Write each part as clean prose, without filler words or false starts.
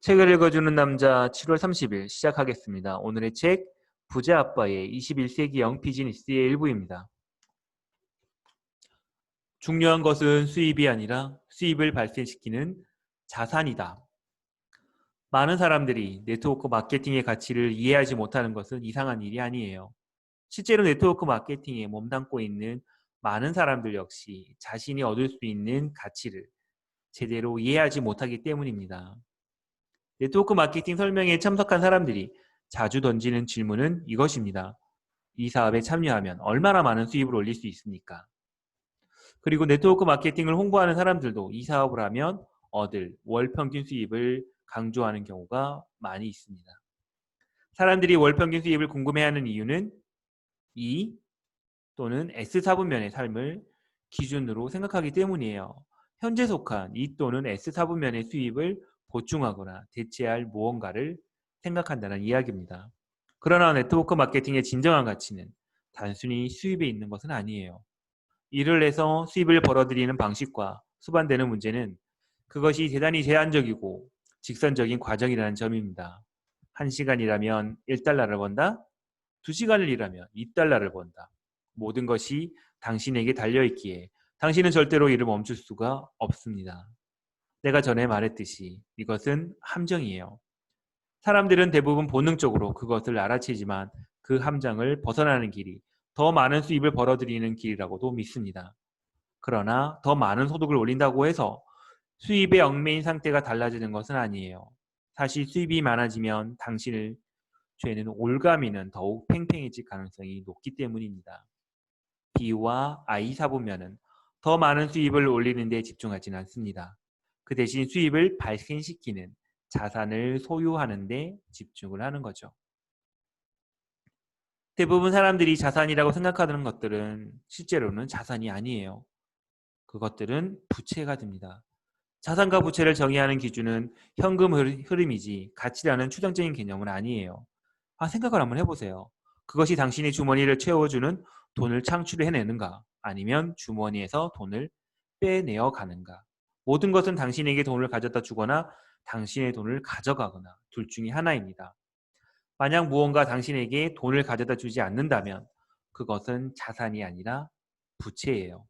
책을 읽어주는 남자 7월 30일 시작하겠습니다. 오늘의 책 부자 아빠의 21세기형 비즈니스의 일부입니다. 중요한 것은 수입이 아니라 수입을 발생시키는 자산이다. 많은 사람들이 네트워크 마케팅의 가치를 이해하지 못하는 것은 이상한 일이 아니에요. 실제로 네트워크 마케팅에 몸담고 있는 많은 사람들 역시 자신이 얻을 수 있는 가치를 제대로 이해하지 못하기 때문입니다. 네트워크 마케팅 설명회에 참석한 사람들이 자주 던지는 질문은 이것입니다. 이 사업에 참여하면 얼마나 많은 수입을 올릴 수 있습니까? 그리고 네트워크 마케팅을 홍보하는 사람들도 이 사업을 하면 얻을 월 평균 수입을 강조하는 경우가 많이 있습니다. 사람들이 월 평균 수입을 궁금해하는 이유는 E 또는 S사분면의 삶을 기준으로 생각하기 때문이에요. 현재 속한 E 또는 S사분면의 수입을 보충하거나 대체할 무언가를 생각한다는 이야기입니다. 그러나 네트워크 마케팅의 진정한 가치는 단순히 수입에 있는 것은 아니에요. 일을 해서 수입을 벌어들이는 방식과 수반되는 문제는 그것이 대단히 제한적이고 직선적인 과정이라는 점입니다. 1시간이라면 1달러를 번다? 2시간을 일하면 2달러를 번다. 모든 것이 당신에게 달려있기에 당신은 절대로 일을 멈출 수가 없습니다. 내가 전에 말했듯이 이것은 함정이에요. 사람들은 대부분 본능적으로 그것을 알아채지만 그 함정을 벗어나는 길이 더 많은 수입을 벌어들이는 길이라고도 믿습니다. 그러나 더 많은 소득을 올린다고 해서 수입의 얽매인 상태가 달라지는 것은 아니에요. 사실 수입이 많아지면 당신을 죄는 올가미는 더욱 팽팽해질 가능성이 높기 때문입니다. B와 I 사분면은 더 많은 수입을 올리는 데 집중하지는 않습니다. 그 대신 수입을 발생시키는 자산을 소유하는 데 집중을 하는 거죠. 대부분 사람들이 자산이라고 생각하는 것들은 실제로는 자산이 아니에요. 그것들은 부채가 됩니다. 자산과 부채를 정의하는 기준은 현금 흐름이지 가치라는 추정적인 개념은 아니에요. 생각을 한번 해보세요. 그것이 당신의 주머니를 채워주는 돈을 창출해내는가 아니면 주머니에서 돈을 빼내어 가는가. 모든 것은 당신에게 돈을 가져다 주거나 당신의 돈을 가져가거나 둘 중에 하나입니다. 만약 무언가 당신에게 돈을 가져다 주지 않는다면 그것은 자산이 아니라 부채예요.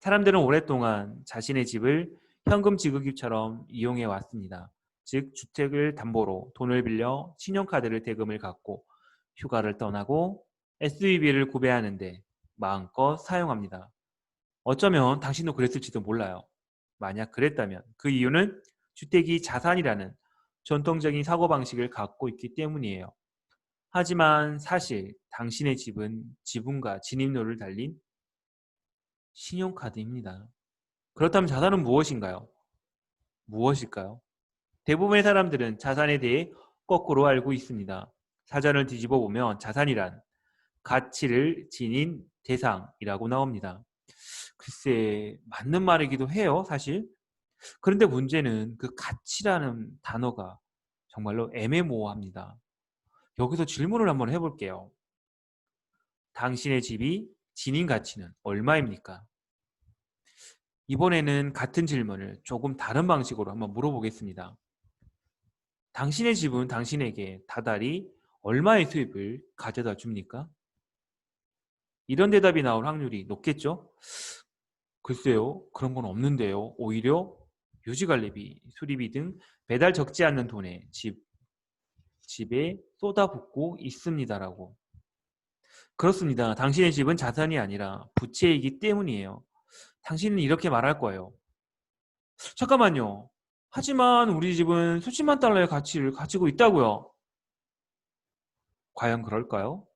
사람들은 오랫동안 자신의 집을 현금 지급기처럼 이용해 왔습니다. 즉 주택을 담보로 돈을 빌려 신용카드를 대금을 갚고 휴가를 떠나고 SUV를 구매하는데 마음껏 사용합니다. 어쩌면 당신도 그랬을지도 몰라요. 만약 그랬다면 그 이유는 주택이 자산이라는 전통적인 사고방식을 갖고 있기 때문이에요. 하지만 사실 당신의 집은 지분과 진입료를 달린 신용카드입니다. 그렇다면 자산은 무엇인가요? 무엇일까요? 대부분의 사람들은 자산에 대해 거꾸로 알고 있습니다. 사전을 뒤집어 보면 자산이란 가치를 지닌 대상이라고 나옵니다. 글쎄, 맞는 말이기도 해요, 사실. 그런데 문제는 그 가치라는 단어가 정말로 애매모호합니다. 여기서 질문을 한번 해볼게요. 당신의 집이 지닌 가치는 얼마입니까? 이번에는 같은 질문을 조금 다른 방식으로 한번 물어보겠습니다. 당신의 집은 당신에게 다달이 얼마의 수입을 가져다 줍니까? 이런 대답이 나올 확률이 높겠죠? 글쎄요, 그런 건 없는데요. 오히려 유지관리비, 수리비 등 배달 적지 않는 돈에 집에 쏟아붓고 있습니다라고. 그렇습니다. 당신의 집은 자산이 아니라 부채이기 때문이에요. 당신은 이렇게 말할 거예요. 잠깐만요. 하지만 우리 집은 수십만 달러의 가치를 가지고 있다고요. 과연 그럴까요?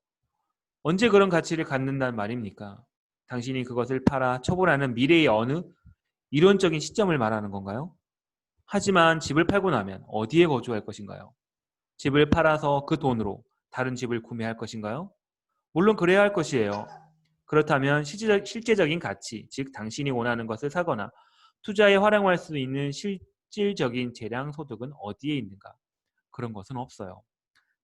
언제 그런 가치를 갖는단 말입니까? 당신이 그것을 팔아 처분하는 미래의 어느 이론적인 시점을 말하는 건가요? 하지만 집을 팔고 나면 어디에 거주할 것인가요? 집을 팔아서 그 돈으로 다른 집을 구매할 것인가요? 물론 그래야 할 것이에요. 그렇다면 실제적인 가치, 즉 당신이 원하는 것을 사거나 투자에 활용할 수 있는 실질적인 재량 소득은 어디에 있는가? 그런 것은 없어요.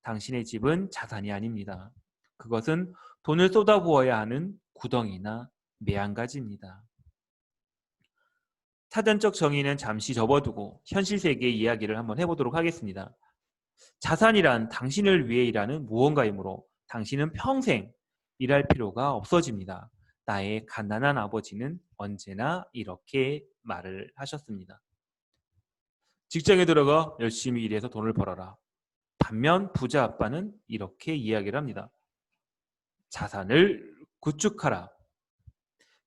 당신의 집은 자산이 아닙니다. 그것은 돈을 쏟아부어야 하는 구덩이나 매한가지입니다. 사전적 정의는 잠시 접어두고 현실 세계의 이야기를 한번 해보도록 하겠습니다. 자산이란 당신을 위해 일하는 무언가이므로 당신은 평생 일할 필요가 없어집니다. 나의 갓난한 아버지는 언제나 이렇게 말을 하셨습니다. 직장에 들어가 열심히 일해서 돈을 벌어라. 반면 부자 아빠는 이렇게 이야기를 합니다. 자산을 구축하라.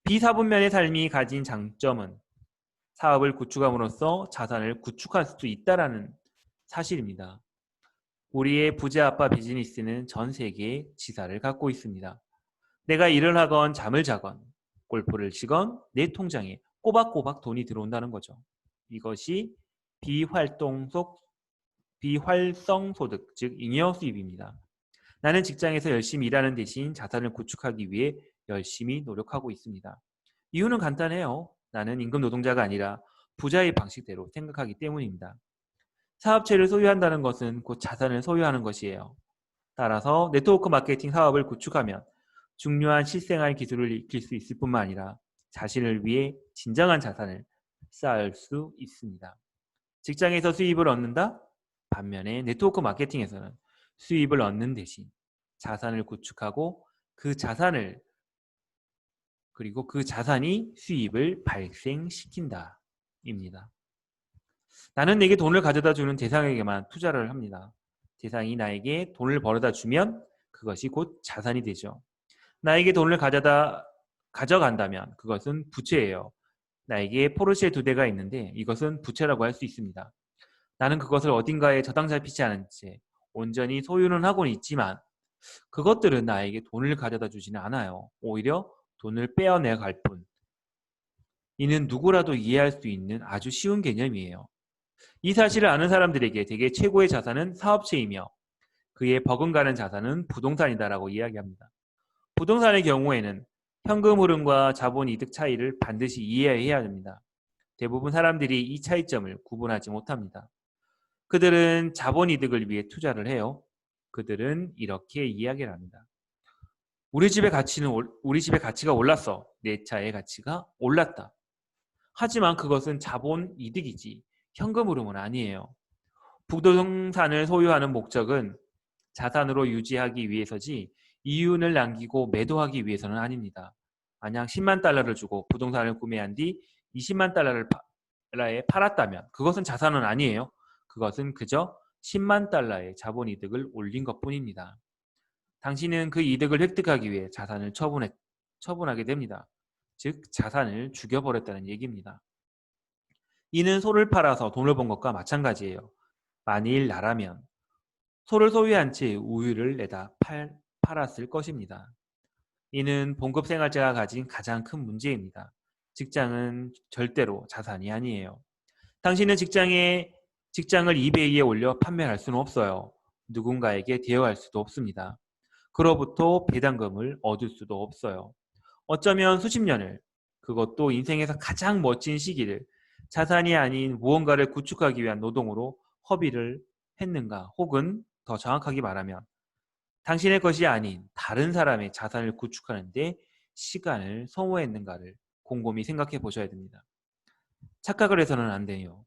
비사분면의 삶이 가진 장점은 사업을 구축함으로써 자산을 구축할 수 있다는 사실입니다. 우리의 부자 아빠 비즈니스는 전 세계에 지사를 갖고 있습니다. 내가 일을 하건 잠을 자건 골프를 치건 내 통장에 꼬박꼬박 돈이 들어온다는 거죠. 이것이 비활성 소득, 즉 잉여 수입입니다. 나는 직장에서 열심히 일하는 대신 자산을 구축하기 위해 열심히 노력하고 있습니다. 이유는 간단해요. 나는 임금 노동자가 아니라 부자의 방식대로 생각하기 때문입니다. 사업체를 소유한다는 것은 곧 자산을 소유하는 것이에요. 따라서 네트워크 마케팅 사업을 구축하면 중요한 실생활 기술을 익힐 수 있을 뿐만 아니라 자신을 위해 진정한 자산을 쌓을 수 있습니다. 직장에서 수입을 얻는다? 반면에 네트워크 마케팅에서는 수입을 얻는 대신 자산을 구축하고 그 자산이 수입을 발생시킨다 입니다. 나는 내게 돈을 가져다 주는 대상에게만 투자를 합니다. 대상이 나에게 돈을 벌어다 주면 그것이 곧 자산이 되죠. 나에게 돈을 가져간다면 그것은 부채예요. 나에게 포르쉐 2대가 있는데 이것은 부채라고 할 수 있습니다. 나는 그것을 어딘가에 저당 잡히지 않은 채 온전히 소유는 하고는 있지만 그것들은 나에게 돈을 가져다 주지는 않아요. 오히려 돈을 빼어내갈 뿐. 이는 누구라도 이해할 수 있는 아주 쉬운 개념이에요. 이 사실을 아는 사람들에게 대개 최고의 자산은 사업체이며 그의 버금가는 자산은 부동산이다라고 이야기합니다. 부동산의 경우에는 현금 흐름과 자본 이득 차이를 반드시 이해해야 합니다. 대부분 사람들이 이 차이점을 구분하지 못합니다. 그들은 자본 이득을 위해 투자를 해요. 그들은 이렇게 이야기를 합니다. 우리 집의 가치가 올랐어. 내 차의 가치가 올랐다. 하지만 그것은 자본 이득이지 현금 흐름은 아니에요. 부동산을 소유하는 목적은 자산으로 유지하기 위해서지 이윤을 남기고 매도하기 위해서는 아닙니다. 만약 10만 달러를 주고 부동산을 구매한 뒤 20만 달러에 팔았다면 그것은 자산은 아니에요. 그것은 그저 10만 달러의 자본 이득을 올린 것뿐입니다. 당신은 그 이득을 획득하기 위해 자산을 처분하게 됩니다. 즉 자산을 죽여버렸다는 얘기입니다. 이는 소를 팔아서 돈을 번 것과 마찬가지예요. 만일 나라면 소를 소유한 채 우유를 내다 팔았을 것입니다. 이는 봉급 생활자가 가진 가장 큰 문제입니다. 직장은 절대로 자산이 아니에요. 당신은 직장을 이베이에 올려 판매할 수는 없어요. 누군가에게 대여할 수도 없습니다. 그로부터 배당금을 얻을 수도 없어요. 어쩌면 수십 년을, 그것도 인생에서 가장 멋진 시기를 자산이 아닌 무언가를 구축하기 위한 노동으로 허비를 했는가, 혹은 더 정확하게 말하면 당신의 것이 아닌 다른 사람의 자산을 구축하는 데 시간을 소모했는가를 곰곰이 생각해 보셔야 됩니다. 착각을 해서는 안 돼요.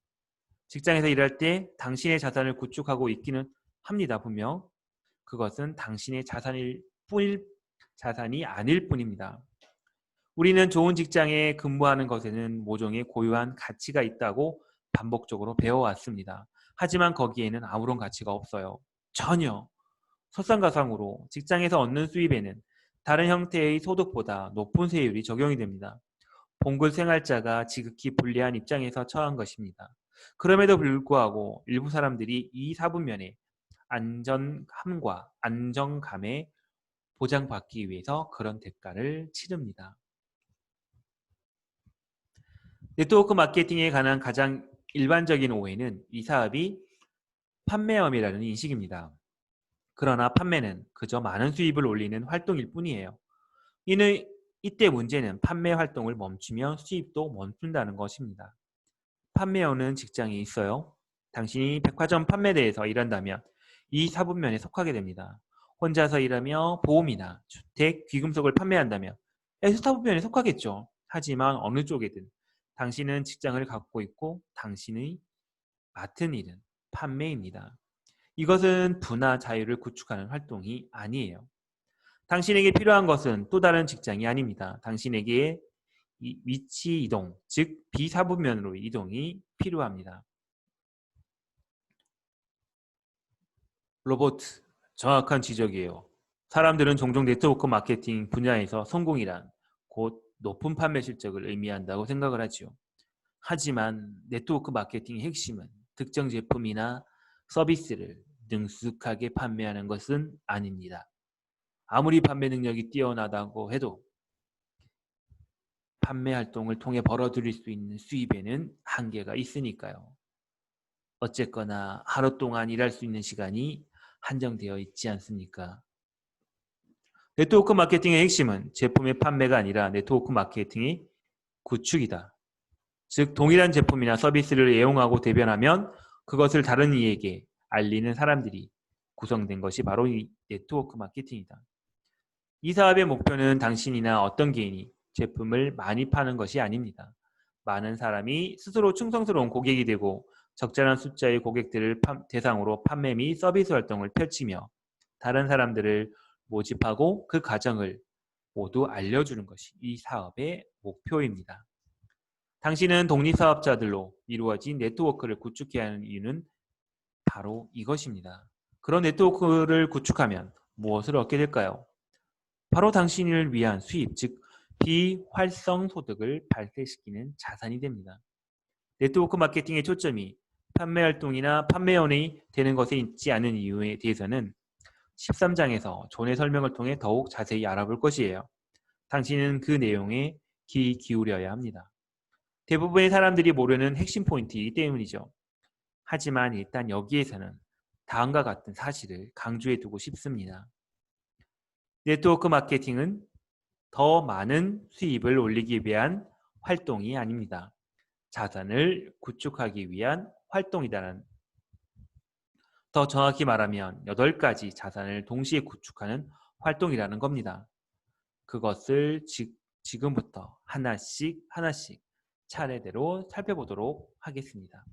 직장에서 일할 때 당신의 자산을 구축하고 있기는 합니다. 분명 그것은 당신의 자산이 아닐 뿐입니다. 우리는 좋은 직장에 근무하는 것에는 모종의 고유한 가치가 있다고 반복적으로 배워왔습니다. 하지만 거기에는 아무런 가치가 없어요. 전혀. 설상가상으로 직장에서 얻는 수입에는 다른 형태의 소득보다 높은 세율이 적용이 됩니다. 봉급 생활자가 지극히 불리한 입장에서 처한 것입니다. 그럼에도 불구하고 일부 사람들이 이 사분면의 안전함과 안정감에 보장받기 위해서 그런 대가를 치릅니다. 네트워크 마케팅에 관한 가장 일반적인 오해는 이 사업이 판매업이라는 인식입니다. 그러나 판매는 그저 많은 수입을 올리는 활동일 뿐이에요. 이때 문제는 판매 활동을 멈추면 수입도 멈춘다는 것입니다. 판매원은 직장이 있어요. 당신이 백화점 판매대에서 일한다면 이 사분면에 속하게 됩니다. 혼자서 일하며 보험이나 주택, 귀금속을 판매한다면 S 사분면에 속하겠죠. 하지만 어느 쪽이든 당신은 직장을 갖고 있고 당신의 맡은 일은 판매입니다. 이것은 부나 자유를 구축하는 활동이 아니에요. 당신에게 필요한 것은 또 다른 직장이 아닙니다. 당신에게 위치 이동, 즉 비사부면으로 이동이 필요합니다. 로버트, 정확한 지적이에요. 사람들은 종종 네트워크 마케팅 분야에서 성공이란 곧 높은 판매 실적을 의미한다고 생각을 하지요. 하지만 네트워크 마케팅의 핵심은 특정 제품이나 서비스를 능숙하게 판매하는 것은 아닙니다. 아무리 판매 능력이 뛰어나다고 해도 판매 활동을 통해 벌어들일 수 있는 수입에는 한계가 있으니까요. 어쨌거나 하루 동안 일할 수 있는 시간이 한정되어 있지 않습니까? 네트워크 마케팅의 핵심은 제품의 판매가 아니라 네트워크 마케팅의 구축이다. 즉 동일한 제품이나 서비스를 애용하고 대변하면 그것을 다른 이에게 알리는 사람들이 구성된 것이 바로 이 네트워크 마케팅이다. 이 사업의 목표는 당신이나 어떤 개인이 제품을 많이 파는 것이 아닙니다. 많은 사람이 스스로 충성스러운 고객이 되고 적절한 숫자의 고객들을 대상으로 판매 및 서비스 활동을 펼치며 다른 사람들을 모집하고 그 과정을 모두 알려주는 것이 이 사업의 목표입니다. 당신은 독립사업자들로 이루어진 네트워크를 구축해야 하는 이유는 바로 이것입니다. 그런 네트워크를 구축하면 무엇을 얻게 될까요? 바로 당신을 위한 수입, 즉 비활성 소득을 발생시키는 자산이 됩니다. 네트워크 마케팅의 초점이 판매 활동이나 판매원이 되는 것에 있지 않은 이유에 대해서는 13장에서 존의 설명을 통해 더욱 자세히 알아볼 것이에요. 당신은 그 내용에 귀 기울여야 합니다. 대부분의 사람들이 모르는 핵심 포인트이기 때문이죠. 하지만 일단 여기에서는 다음과 같은 사실을 강조해 두고 싶습니다. 네트워크 마케팅은 더 많은 수입을 올리기 위한 활동이 아닙니다. 자산을 구축하기 위한 활동이다는, 더 정확히 말하면 8가지 자산을 동시에 구축하는 활동이라는 겁니다. 그것을 지금부터 하나씩 차례대로 살펴보도록 하겠습니다.